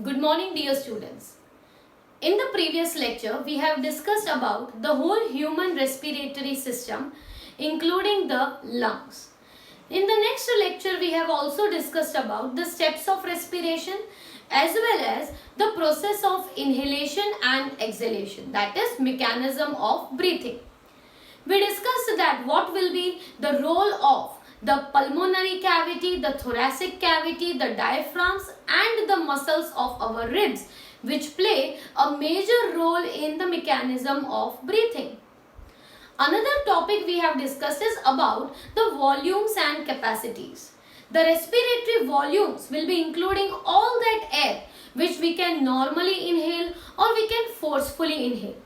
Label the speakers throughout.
Speaker 1: Good morning, dear students. In the previous lecture, we have discussed about the whole human respiratory system, including the lungs. In the next lecture, we have also discussed about the steps of respiration as well as the process of inhalation and exhalation, that is mechanism of breathing. We discussed that what will be the role of the pulmonary cavity, the thoracic cavity, the diaphragms and the muscles of our ribs, which play a major role in the mechanism of breathing. Another topic we have discussed is about the volumes and capacities. The respiratory volumes will be including all that air which we can normally inhale or we can forcefully inhale.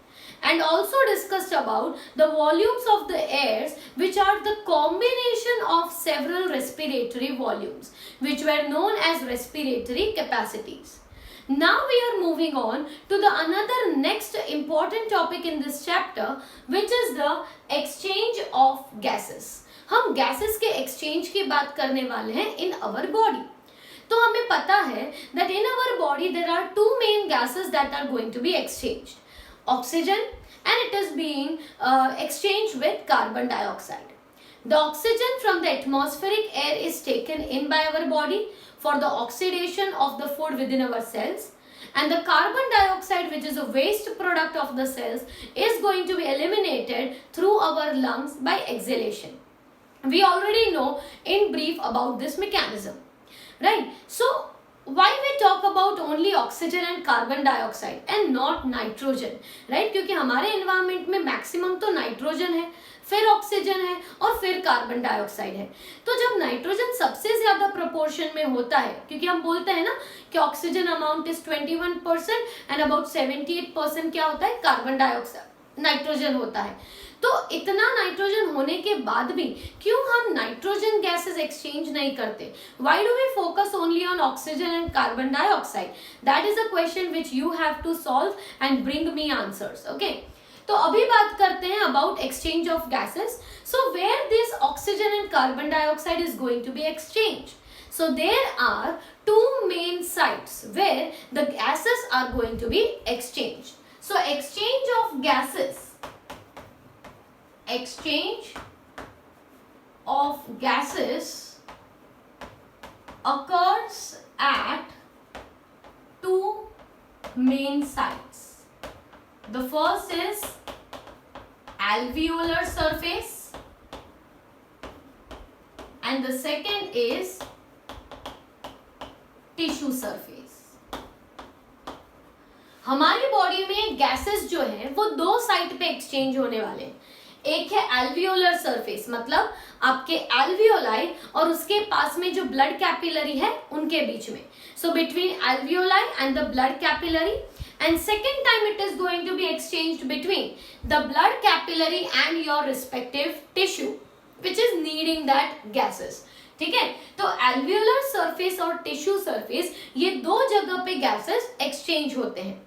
Speaker 1: And also discussed about the volumes of the airs which are the combination of several respiratory volumes which were known as respiratory capacities. Now we are moving on to the another next important topic in this chapter, which is the exchange of gases. हम gases के exchange की बात करने वाले हैं in our body. तो हमें पता है that in our body there are two main gases that are going to be exchanged. Oxygen, and it is being exchanged with carbon dioxide. The oxygen from the atmospheric air is taken in by our body for the oxidation of the food within our cells, and the carbon dioxide, which is a waste product of the cells, is going to be eliminated through our lungs by exhalation. We already know in brief about this mechanism, right? So why we talk about only oxygen and carbon dioxide and not nitrogen, right? क्योंकि हमारे environment में maximum तो nitrogen है, फिर oxygen है और फिर carbon dioxide है. तो जब नाइट्रोजन सबसे ज्यादा प्रोपोर्शन में होता है, क्योंकि हम बोलते हैं ना कि oxygen amount is 21% and about 78% क्या होता है, कार्बन डाइऑक्साइड नाइट्रोजन होता है. तो इतना नाइट्रोजन होने के बाद भी क्यों हम नाइट्रोजन गैसेस एक्सचेंज नहीं करते? Why do we focus only on oxygen and carbon dioxide? That is a question which you have to solve and bring me answers. Okay, तो अभी बात करते हैं about exchange of gases. So where this oxygen and carbon dioxide is going to be exchange. So there are two main sites where the gases are going to be exchanged. So exchange of gases occurs at two main sites. The first is alveolar surface and the second is tissue surface. हमारी body में gases जो है वो दो side पे exchange होने वाले हैं. एक है एल्वियोलर सरफेस, मतलब आपके एल्वियोलाई और उसके पास में जो ब्लड कैपिलरी है उनके बीच में. So between alveoli and the blood capillary, and second time it is going to be exchanged between the blood capillary and your respective tissue which is needing that gases. ठीक है, तो alveolar surface और tissue surface ये दो जगह पे gases exchange होते हैं.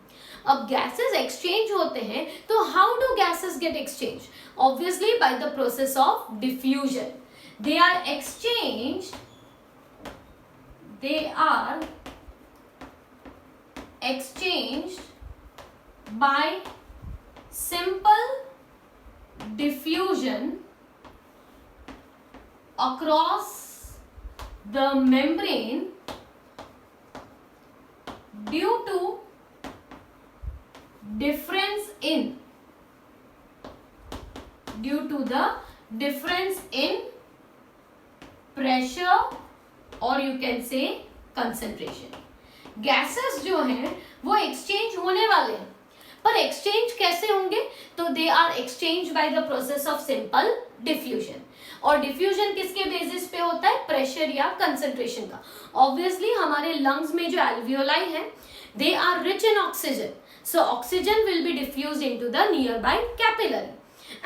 Speaker 1: अब गैसेस एक्सचेंज होते हैं तो how do gases get exchange? Obviously by the process of diffusion. They are exchanged by simple diffusion across the membrane due to difference in pressure or you can say concentration. Gases जो हैं वो exchange होने वाले हैं, पर exchange कैसे होंगे? तो they are exchange by the process of simple diffusion. और डिफ्यूजन किसके बेसिस पे होता है? प्रेशर या कंसंट्रेशन का. ऑब्वियसली हमारे लंग्स में जो एल्वियोलाई है they are rich in oxygen, so oxygen will be diffused into the nearby capillary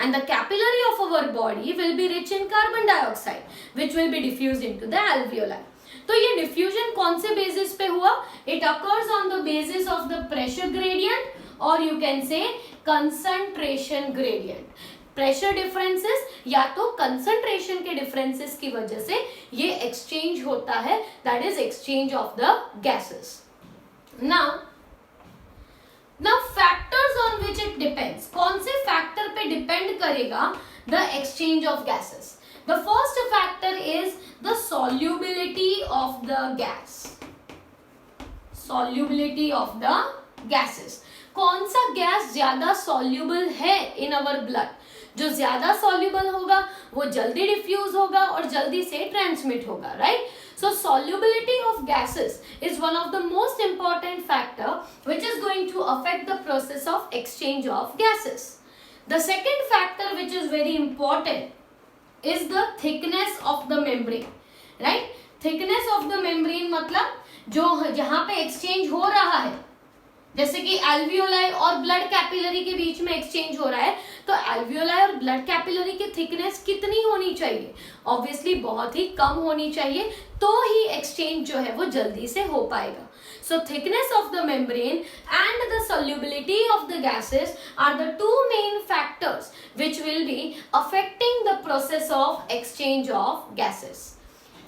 Speaker 1: and the capillary of our body will be rich in carbon dioxide which will be diffused into the alveoli. तो ये diffusion कौन से basis पे हुआ? It occurs on the basis of the pressure gradient और you can say concentration gradient. Pressure differences या तो concentration के डिफरेंसेस की वजह से ये एक्सचेंज होता है, that is exchange of the gases. now factors on which it depends. कौन से फैक्टर पे डिपेंड करेगा the exchange of gases? The first factor is the solubility of the gas. Solubility of the gases. कौन सा gas ज्यादा soluble है in our blood? जो ज्यादा soluble होगा वो जल्दी डिफ्यूज होगा और जल्दी से ट्रांसमिट होगा, right? So solubility of gases is one of the most important factor which is going to affect the process of exchange of gases. The second factor which is very important is the thickness of the membrane, right? Thickness of the membrane मतलब जो जहाँ पे exchange हो रहा है, जैसे कि alveoli और ब्लड कैपिलरी के बीच में एक्सचेंज हो रहा है, तो एल्वियोलाई और ब्लड कैपिलरी की थिकनेस कितनी होनी चाहिए? ऑब्वियसली बहुत ही कम होनी चाहिए, तो ही एक्सचेंज जो है वो जल्दी से हो पाएगा. So thickness of the membrane and the solubility of the gases are the two main factors which will be affecting the process of exchange of gases.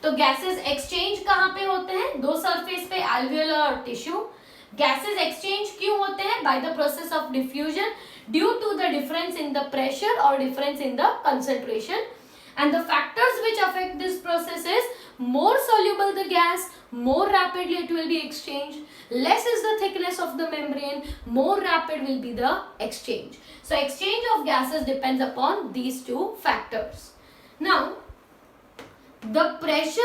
Speaker 1: तो gases exchange कहाँ पे होते हैं? दो सरफेस पे, alveolar और टिश्यू. Gases exchange क्यों होते हैं? By the process of diffusion due to the difference in the pressure or difference in the concentration. And the factors which affect this process is more soluble the gas, more rapidly it will be exchanged. Less is the thickness of the membrane, more rapid will be the exchange. So exchange of gases depends upon these two factors. Now, the pressure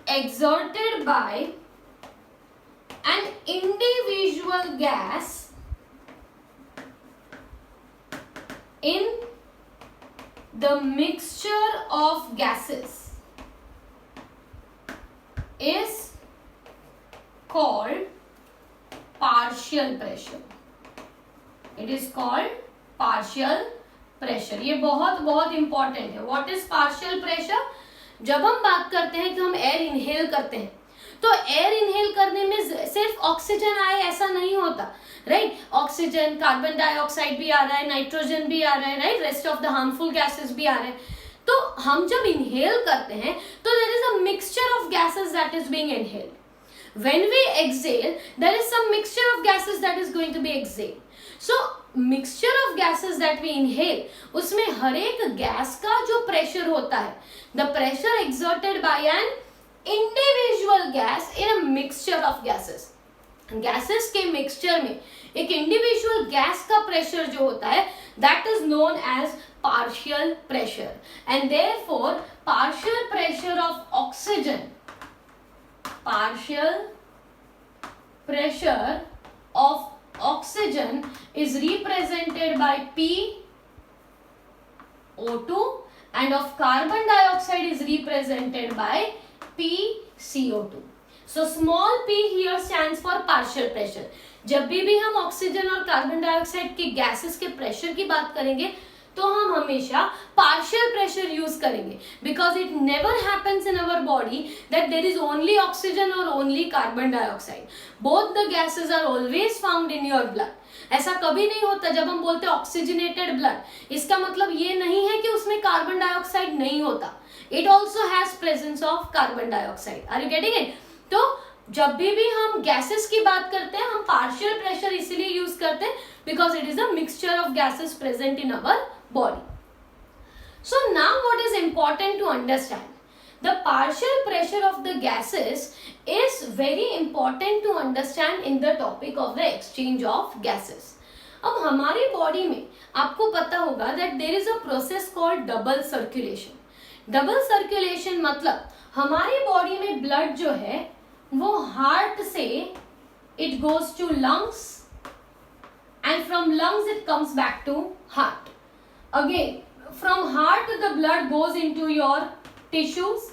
Speaker 1: exerted by an individual gas in the mixture of gases is called partial pressure. It is called partial pressure. ये बहुत important है. What is partial pressure? जब हम बात करते हैं कि हम एयर इनहेल करते हैं, तो एयर इनहेल करने में सिर्फ ऑक्सीजन आए ऐसा नहीं होता, राइट? ऑक्सीजन, कार्बन डाइऑक्साइड भी आ रहा है, नाइट्रोजन भी आ रहा है, right? Rest of the harmful gases भी आ रहे हैं. तो हम जब इनहेल करते हैं तो there is a mixture of gases that is being inhaled. When we exhale, there is some mixture of gases that is going to be exhaled. So mixture of gases that we inhale, उसमें हर एक gas का जो pressure होता है, the pressure exerted by an individual gas in a mixture of gases. Gases के mixture में एक individual gas का pressure जो होता है, that is known as partial pressure. And therefore, partial pressure of oxygen is represented by PO2 and of carbon dioxide is represented by PCO2. So small p here stands for partial pressure. जब भी हम oxygen और carbon dioxide के gases के pressure की बात करेंगे तो हम हमेशा पार्शियल प्रेशर यूज करेंगे, because it never happens in our body that there is only oxygen और only carbon dioxide. Both the gases are always found in your blood. ऐसा कभी नहीं होता. जब हम बोलते हैं ऑक्सीजनेटेड ब्लड, इसका मतलब ये नहीं है कि उसमें कार्बन डाइऑक्साइड नहीं होता. It also has presence of carbon dioxide. Are you getting it? तो जब भी हम गैसेस की बात करते हैं हम पार्शियल प्रेशर इसीलिए यूज करते हैं because it is a mixture of gases present in our body. So now what is important to understand? The partial pressure of the gases is very important to understand in the topic of the exchange of gases. अब हमारी body में आपको पता होगा that there is a process called double circulation. Double circulation मतलब हमारी body में blood जो है वो हार्ट से it goes to lungs and from lungs it comes back to heart. Again, from heart the blood goes into your tissues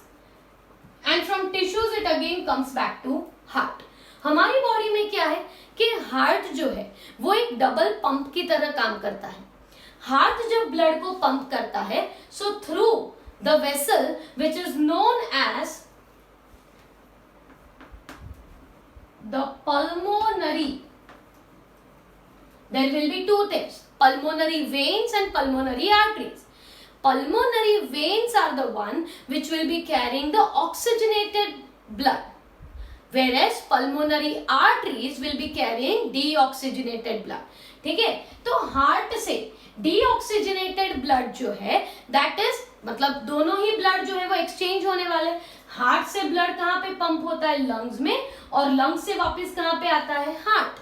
Speaker 1: and from tissues it again comes back to heart. हमारी body में क्या है कि heart जो है वो एक double pump की तरह काम करता है. हार्ट जब ब्लड को पंप करता है, so through the vessel which is known as the pulmonary, there will be two things, pulmonary veins and pulmonary arteries. Pulmonary veins are the one which will be carrying the oxygenated blood, whereas pulmonary arteries will be carrying deoxygenated blood. ठीक है, तो heart से deoxygenated blood जो है that is मतलब दोनों ही blood जो है वो एक्सचेंज होने वाले. हार्ट से ब्लड कहाँ पे पंप होता है? लंग्स में, और लंग्स से वापस कहाँ पे आता है? हार्ट.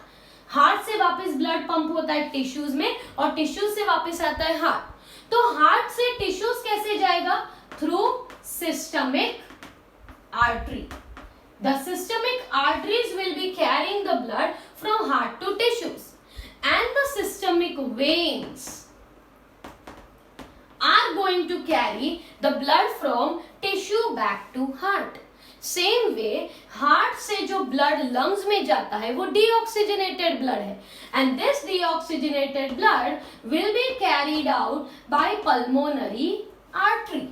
Speaker 1: हार्ट से वापस ब्लड पंप होता है टिश्यूज में, और टिश्यूज से वापस आता है हार्ट. तो हार्ट से टिश्यूज कैसे जाएगा? Through systemic artery. The systemic arteries will be carrying the blood from heart to tissues, and the systemic veins are going to carry the blood from tissue back to heart. Same way, heart से जो blood lungs में जाता है वो deoxygenated blood है, and this deoxygenated blood will be carried out by pulmonary artery,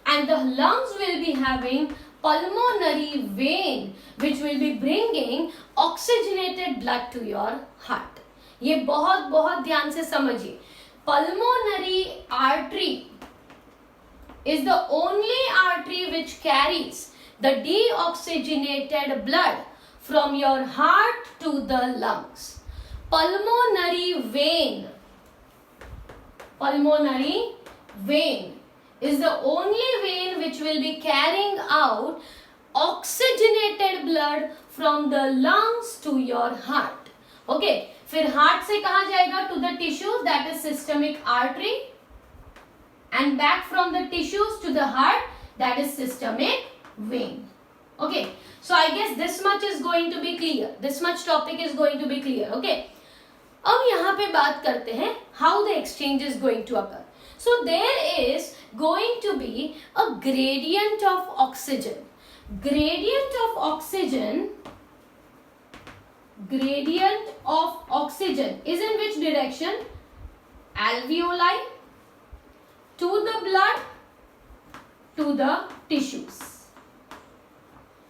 Speaker 1: and the lungs will be having pulmonary vein which will be bringing oxygenated blood to your heart. ये बहुत बहुत ध्यान से समझिए. Pulmonary artery is the only artery which carries the deoxygenated blood from your heart to the lungs. Pulmonary vein is the only vein which will be carrying out oxygenated blood from the lungs to your heart. Okay, फिर heart से कहाँ जाएगा? to the tissues, that is systemic artery, and back from the tissues to the heart, that is systemic vein. Okay, so I guess this much is going to be clear. This much topic is going to be clear. Okay, अब यहाँ पे बात करते हैं how the exchange is going to occur. So there is going to be a gradient of oxygen. Gradient of oxygen is in which direction? Alveoli to the blood to the tissues.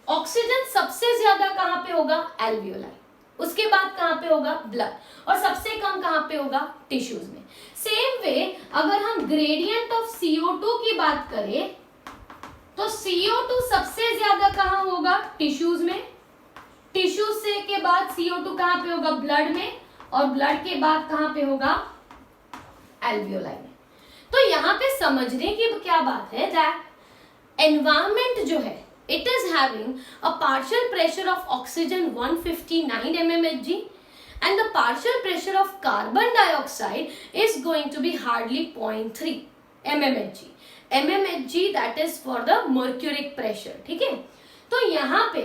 Speaker 1: Oxygen सबसे ज्यादा कहां पे होगा? Alveoli. उसके बाद कहां पे होगा? ब्लड. और सबसे कम कहां पे होगा? टिश्यूज में. सेम वे अगर हम ग्रेडियंट ऑफ CO2 की बात करें तो CO2 सबसे ज्यादा कहां होगा? टिश्यूज में. टिश्यूज से के बाद CO2 कहां पे होगा? ब्लड में. और ब्लड के बाद कहां पे होगा? एल्वियोलाई में. तो यहाँ पे समझने की क्या बात है? दैट एनवायरमेंट जो है it is having a partial pressure of oxygen 159 mmHg and the partial pressure of carbon dioxide is going to be hardly 0.3 mmHg. mmHg that is for the mercuric pressure. ठीक है, तो यहाँ पे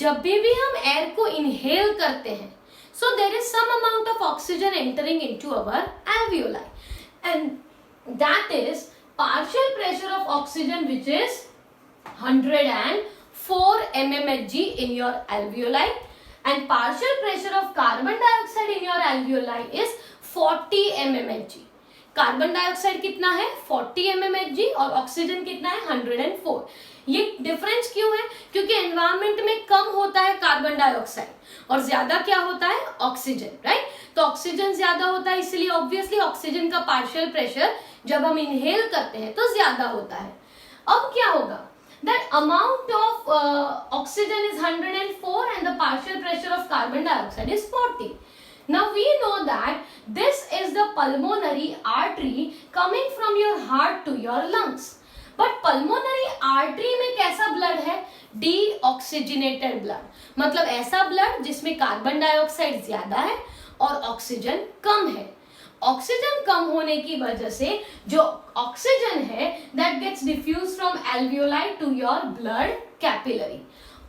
Speaker 1: जब भी हम एयर को इनहेल करते हैं so there is some amount of oxygen entering into our alveoli, and that is partial pressure of oxygen which is 104 mmHg in your alveoli, and partial pressure of carbon dioxide in your alveoli is 40 mmHg. Carbon dioxide कितना है? 40 mmHg और oxygen कितना है? 104. ये difference क्यों है? क्योंकि environment में कम होता है कार्बन डाइऑक्साइड और ज्यादा क्या होता है? ऑक्सीजन. राइट, तो ऑक्सीजन ज्यादा होता है, इसलिए ऑब्वियसली ऑक्सीजन का पार्शियल प्रेशर जब हम इनहेल करते हैं तो ज्यादा होता है. अब क्या होगा? That amount of oxygen is 104 and the partial pressure of carbon dioxide is 40. Now we know that this is the pulmonary artery coming from your heart to your lungs. But pulmonary artery में कैसा blood है? Deoxygenated blood. मतलब ऐसा blood जिसमें carbon dioxide ज्यादा है और oxygen कम है. ऑक्सीजन कम होने की वजह से जो ऑक्सीजन है that gets diffused from alveoli to your blood capillary.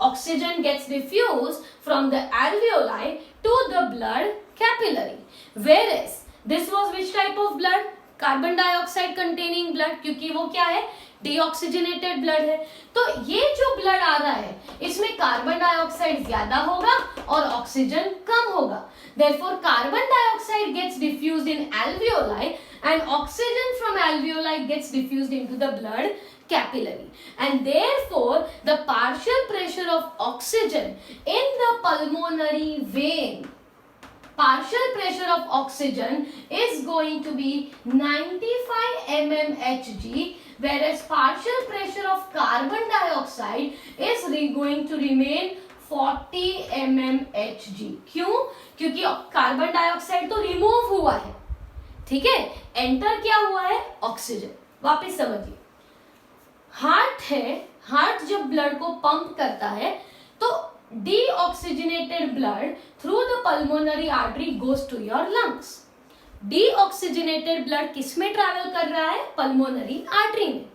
Speaker 1: Oxygen gets diffused from the alveoli to the blood capillary. Whereas this was which type of blood? Carbon dioxide containing blood, क्योंकि वो क्या है? Deoxygenated blood है. तो ये जो blood आ रहा है इसमें कार्बन डाइऑक्साइड ज्यादा होगा और ऑक्सीजन कम होगा. Therefore, carbon dioxide gets diffused in alveoli and oxygen from alveoli gets diffused into the blood capillary. And therefore, the partial pressure of oxygen in the pulmonary vein partial pressure of oxygen is going to be 95 mmHg, whereas partial pressure of carbon dioxide is going to remain 40 mmHg. क्यों? क्योंकि carbon dioxide तो remove हुआ है, ठीक है, enter क्या हुआ है? ऑक्सीजन. वापस समझिए, हार्ट है, हार्ट जब ब्लड को पंप करता है तो deoxygenated blood through the pulmonary artery goes to your lungs. deoxygenated blood किस में ट्रैवल कर रहा है? पल्मोनरी आर्टरी में.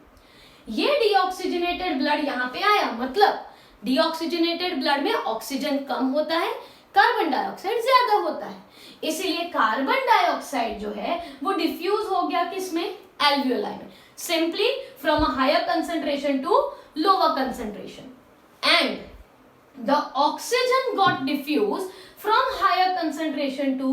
Speaker 1: ये deoxygenated blood यहाँ पे आया, मतलब deoxygenated blood में ऑक्सीजन कम होता है, कार्बन डाइऑक्साइड ज्यादा होता है, इसीलिए कार्बन डाइऑक्साइड जो है वो डिफ्यूज हो गया किसमें? एल्वियोलाई में. Simply from a higher concentration to lower concentration, and the oxygen got diffused from higher concentration to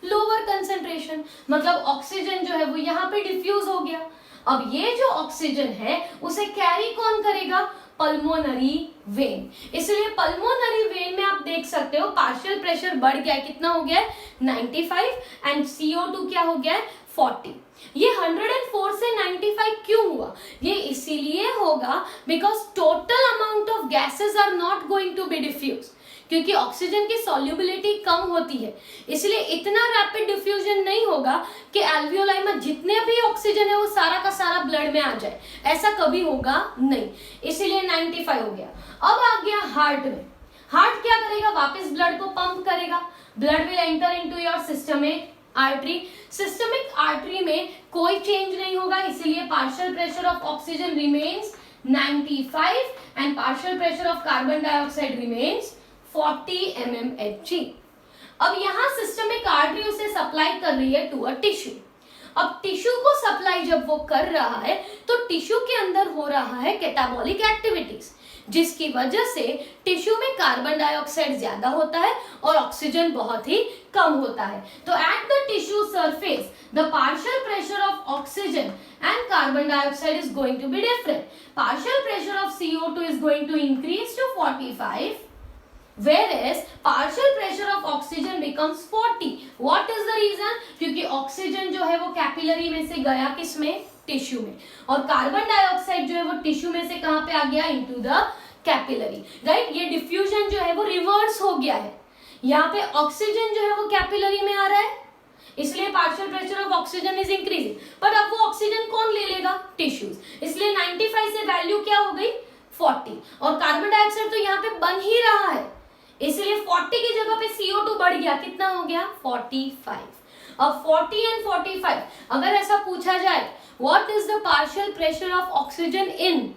Speaker 1: lower concentration. मतलब ऑक्सीजन जो है वो यहाँ पे डिफ्यूज हो गया. अब ये जो ऑक्सीजन है उसे कैरी कौन करेगा? Pulmonary vein. इसलिए पल्मोनरी वेन में आप देख सकते हो पार्शियल प्रेशर बढ़ गया है, कितना हो गया है? 95, एंड CO2 क्या हो गया है? 40. ये 104 से 95 क्यों हुआ? ये इसीलिए होगा because total amount of gases are not going to be diffuse, क्योंकि ऑक्सीजन की सॉल्युबिलिटी कम होती है, इसलिए इतना रैपिड डिफ्यूजन नहीं होगा कि एल्वियोलाई में जितने भी ऑक्सीजन है वो सारा का सारा ब्लड में आ जाए, ऐसा कभी होगा नहीं, इसीलिए 95 हो गया. अब आ गया हार्ट में. हार्ट क्या करेगा? वापस ब्लड को पंप करेगा. Blood will enter into your systemic artery. Systemic artery में कोई चेंज नहीं होगा, इसीलिए partial pressure of oxygen remains 95 and partial pressure of carbon dioxide remains 40 mmHg. अब यहाँ सिस्टमिक आर्टरी उसे सप्लाई कर रही है टू अ टिश्यू. अब टिश्यू को सप्लाई जब वो कर रहा है तो टिश्यू के अंदर हो रहा है कैटाबॉलिक एक्टिविटीज, जिसकी वजह से टिश्यू में कार्बन डाइऑक्साइड ज्यादा होता है और ऑक्सीजन बहुत ही कम होता है. तो at the tissue surface the partial pressure of oxygen and carbon dioxide is going to be different. Partial pressure of CO2 is going to increase to 45, whereas partial pressure of oxygen becomes 40. What is the reason? क्योंकि oxygen जो है वो capillary में से गया किसमें? Tissue में, और कार्बन डाइऑक्साइड जो है वो टिश्यू में से कहां पे आ गया? Into the capillary. राइट, ये डिफ्यूजन जो है वो रिवर्स हो गया है. यहाँ पे ऑक्सीजन जो है वो कैपिलरी में आ रहा है, इसलिए partial pressure of oxygen is increasing, but अब वो ऑक्सीजन कौन ले लेगा? टिश्यूज. इसलिए 95 से वैल्यू क्या हो गई? 40, और कार्बन डाइऑक्साइड तो यहाँ पे बन ही रहा है, इसलिए 40 की जगह पे CO2 बढ़ गया, कितना हो गया? 45. अब 40 एंड 45 अगर ऐसा पूछा जाए what is the partial pressure of oxygen in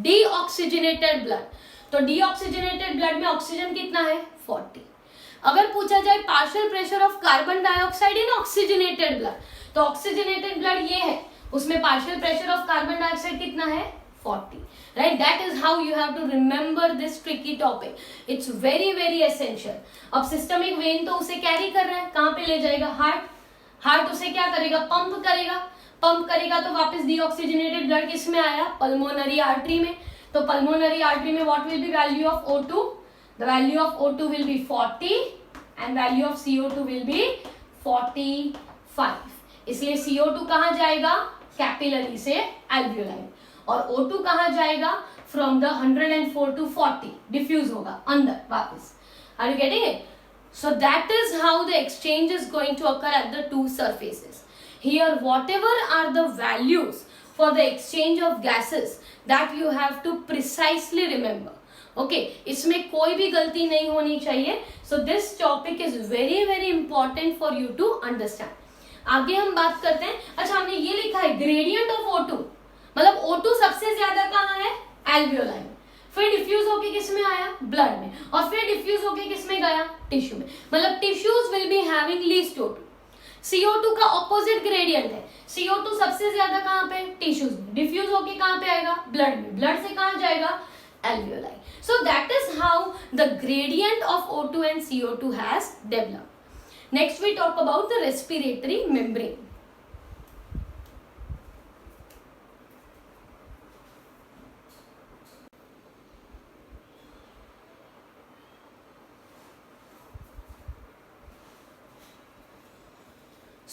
Speaker 1: deoxygenated blood, तो डीऑक्सीजनेटेड ब्लड में ऑक्सीजन कितना है? 40. अगर पूछा जाए partial pressure of carbon dioxide in oxygenated blood, तो ऑक्सीजनेटेड ब्लड ये है, उसमें partial pressure of carbon dioxide कितना है? 40. Right, that is how you have to remember this tricky topic. It's very very essential. अब सिस्टमिक वेन तो उसे carry कर रहा है, कहां पे ले जाएगा? हार्ट. हार्ट उसे क्या करेगा? पंप करेगा. पंप करेगा तो वापस डीऑक्सीजनेटेड ब्लड किस में आया? पल्मोनरी आर्टरी में. तो पल्मोनरी आर्टरी में what will B value of O2? The value of O2 will be 40 and value of CO2 will be 45. इसलिए CO2 कहां जाएगा? कैपिलरी से एल्वियोलाई, और O2 कहां जाएगा? फ्रॉम द 104 टू 40 डिफ्यूज होगा अंदर वापस. Are you getting it? So that is how the exchange is going to occur at the two surfaces. Here whatever are the values for the exchange of gases that you have to precisely remember. Okay, इसमें कोई भी गलती नहीं होनी चाहिए. So this topic is very very important for you to understand. आगे हम बात करते हैं. अच्छा, हमने ये लिखा है ग्रेडियंट ऑफ O2, मतलब O2 सबसे ज्यादा कहाँ है? एल्वियोलाई में, फिर डिफ्यूज होके किस में आया? ब्लड में, और फिर डिफ्यूज होके किस में गया? टिश्यू में. मतलब tissues will be having least O2. CO2 का ऑपोजिट ग्रेडियंट है. CO2 सबसे ज्यादा कहाँ पे? टिश्यूज में. डिफ्यूज होके कहाँ पे आएगा? ब्लड में. ब्लड से कहाँ जाएगा? Alveoli. So that is how the gradient of O2 and CO2 has developed. Next we talk about the respiratory membrane.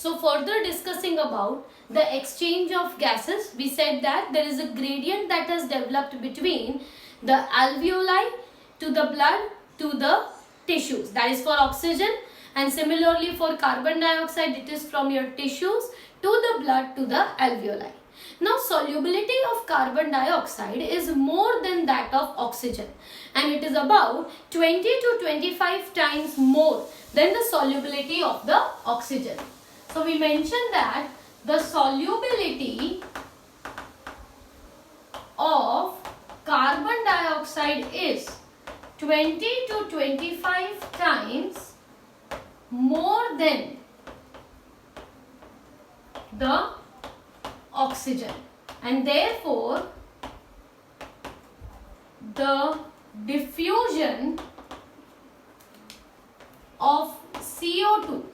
Speaker 1: So further discussing about the exchange of gases, we said that there is a gradient that has developed between the alveoli to the blood to the tissues, that is for oxygen, and similarly for carbon dioxide it is from your tissues to the blood to the alveoli. Now solubility of carbon dioxide is more than that of oxygen, and it is about 20 to 25 times more than the solubility of the oxygen. So we mentioned that the solubility of carbon dioxide is 20 to 25 times more than the oxygen, and therefore the diffusion of CO2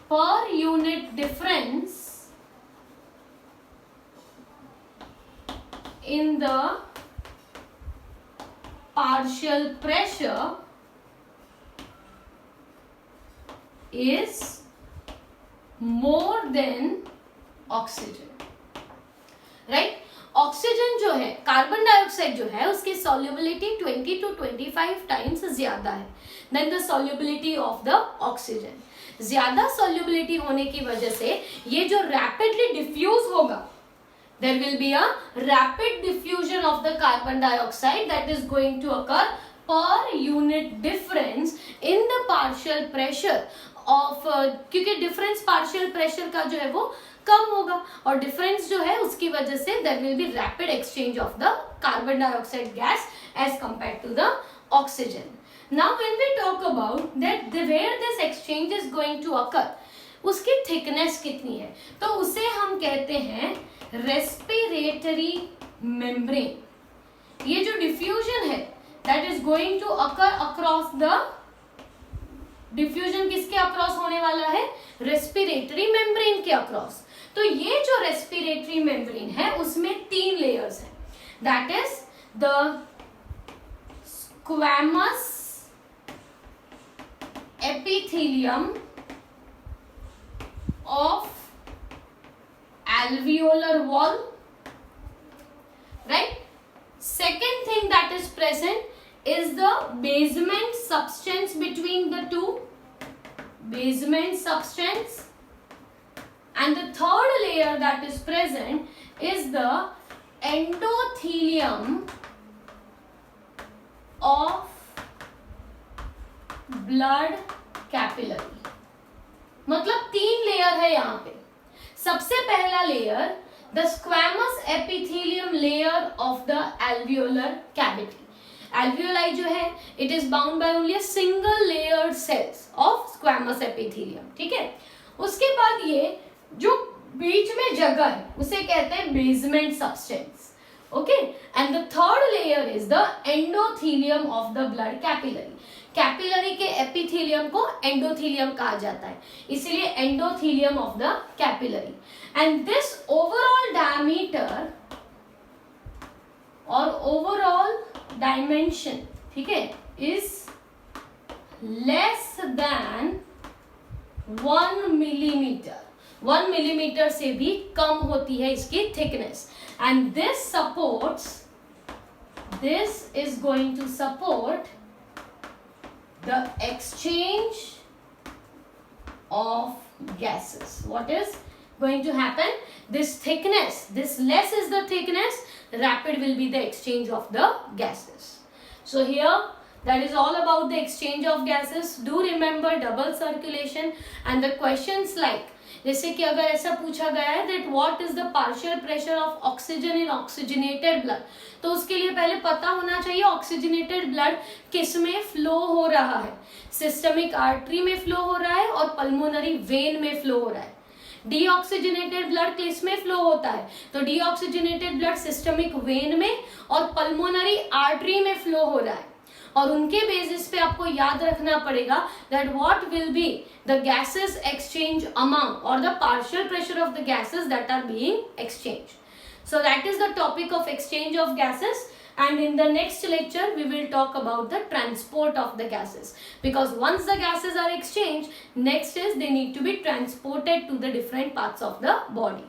Speaker 1: per unit difference in the partial pressure is more than oxygen, right. Oxygen जो है, carbon dioxide जो है, उसकी solubility 20 to 25 times ज्यादा है than the solubility of the oxygen. ज्यादा solubility होने की वजह से ये जो रैपिडली डिफ्यूज होगा, there will be a rapid diffusion of the carbon dioxide that is going to occur per unit difference in the partial pressure of क्योंकि difference partial pressure का जो है वो कम होगा, और डिफरेंस जो है उसकी वजह से there will be rapid exchange of the carbon dioxide gas as compare to the oxygen. Now when we talk about that where this exchange is going to occur, उसकी थिकनेस कितनी है, तो उसे हम कहते हैं रेस्पिरेटरी मेम्ब्रेन. ये जो डिफ्यूजन है that is going to occur across the, diffusion किसके अक्रॉस होने वाला है, रेस्पिरेटरी मेम्ब्रेन के अक्रॉस. तो ये जो रेस्पिरेटरी मेम्ब्रेन है उसमें 3 लेयर्स हैं, that is the squamous epithelium of alveolar wall, right. Second thing that is present is the basement substance between the two, basement substance, and the third layer that is present is the endothelium of blood capillary. मतलब 3 layer है यहाँ पे. सबसे पहला layer the squamous epithelium layer of the alveolar cavity. Alveoli जो है it is bound by only a single layered cells of squamous epithelium, ठीक है. उसके बाद ये जो बीच में जगह है उसे कहते हैं basement substance, okay. And the third layer is the endothelium of the blood capillary. Capillary के एपिथेलियम को एंडोथेलियम कहा जाता है, इसलिए endothelium of the capillary. And this overall diameter और ओवरऑल डायमेंशन, ठीक है, is less than 1 millimetre. 1 millimetre से भी कम होती है इसकी thickness. And this supports, this is going to support the exchange of gases. What is going to happen? This thickness, this less is the thickness, rapid will be the exchange of the gases. So here that is all about the exchange of gases. Do remember double circulation and the questions like, जैसे कि अगर ऐसा पूछा गया है that what is the partial pressure of oxygen in oxygenated blood, तो उसके लिए पहले पता होना चाहिए ऑक्सीजनेटेड ब्लड किस में फ्लो हो रहा है. सिस्टमिक आर्टरी में फ्लो हो रहा है और पल्मोनरी वेन में फ्लो हो रहा है. डीऑक्सीजनेटेड ब्लड किस में फ्लो होता है, तो डीऑक्सीजनेटेड ब्लड सिस्टमिक वेन में और पल्मोनरी आर्टरी में फ्लो हो रहा है. और उनके बेसिस पे आपको याद रखना पड़ेगा that what will be the gases exchange among और the partial pressure of the gases that are being exchange. So that is the topic of exchange of gases. And in the next lecture we will talk about the transport of the gases, because once the gases are exchanged, next is they need to be transported to the different parts of the body.